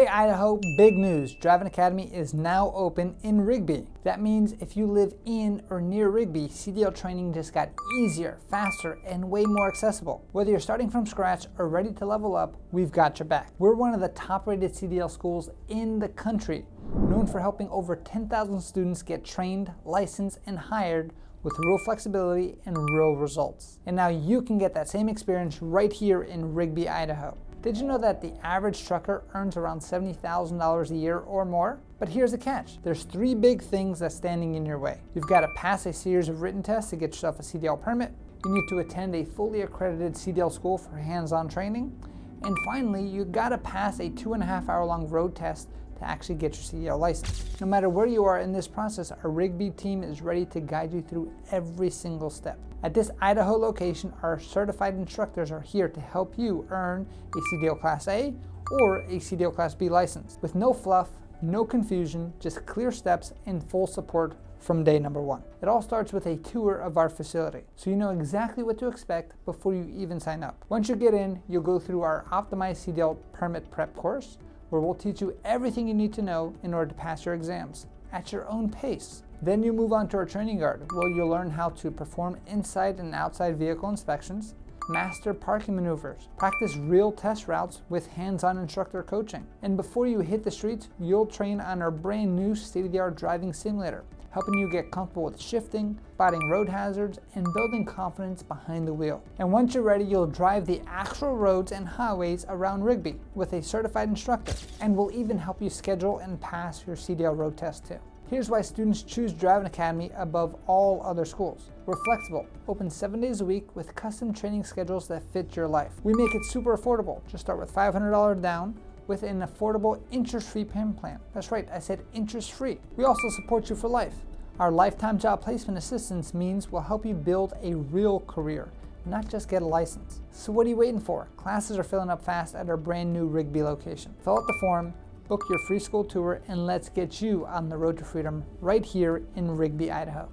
Hey Idaho, big news. Driving Academy is now open in Rigby. That means if you live in or near Rigby, CDL training just got easier, faster, and way more accessible. Whether you're starting from scratch or ready to level up, we've got your back. We're one of the top-rated CDL schools in the country, known for helping over 10,000 students get trained, licensed, and hired with real flexibility and real results. And now you can get that same experience right here in Rigby, Idaho. Did you know that the average trucker earns around $70,000 a year or more? But here's the catch. There's three big things that's standing in your way. You've got to pass a series of written tests to get yourself a CDL permit. You need to attend a fully accredited CDL school for hands-on training. And finally, you got to pass a 2.5-hour-long road test to actually get your CDL license. No matter where you are in this process, our Rigby team is ready to guide you through every single step. At this Idaho location, our certified instructors are here to help you earn a CDL Class A or a CDL Class B license with no fluff, no confusion, just clear steps and full support from day number one. It all starts with a tour of our facility, so you know exactly what to expect before you even sign up. Once you get in, you'll go through our optimized CDL permit prep course, where we'll teach you everything you need to know in order to pass your exams at your own pace. Then you move on to our training yard, where you'll learn how to perform inside and outside vehicle inspections, master parking maneuvers, practice real test routes with hands-on instructor coaching. And before you hit the streets, you'll train on our brand new state-of-the-art driving simulator, helping you get comfortable with shifting, spotting road hazards, and building confidence behind the wheel. And once you're ready, you'll drive the actual roads and highways around Rigby with a certified instructor, and we'll even help you schedule and pass your CDL road test too. Here's why students choose Driving Academy above all other schools. We're flexible, open 7 days a week with custom training schedules that fit your life. We make it super affordable. Just start with $500 down with an affordable interest-free payment plan. That's right, I said interest-free. We also support you for life. Our lifetime job placement assistance means we'll help you build a real career, not just get a license. So what are you waiting for? Classes are filling up fast at our brand new Rigby location. Fill out the form, book your free school tour, and let's get you on the road to freedom right here in Rigby, Idaho.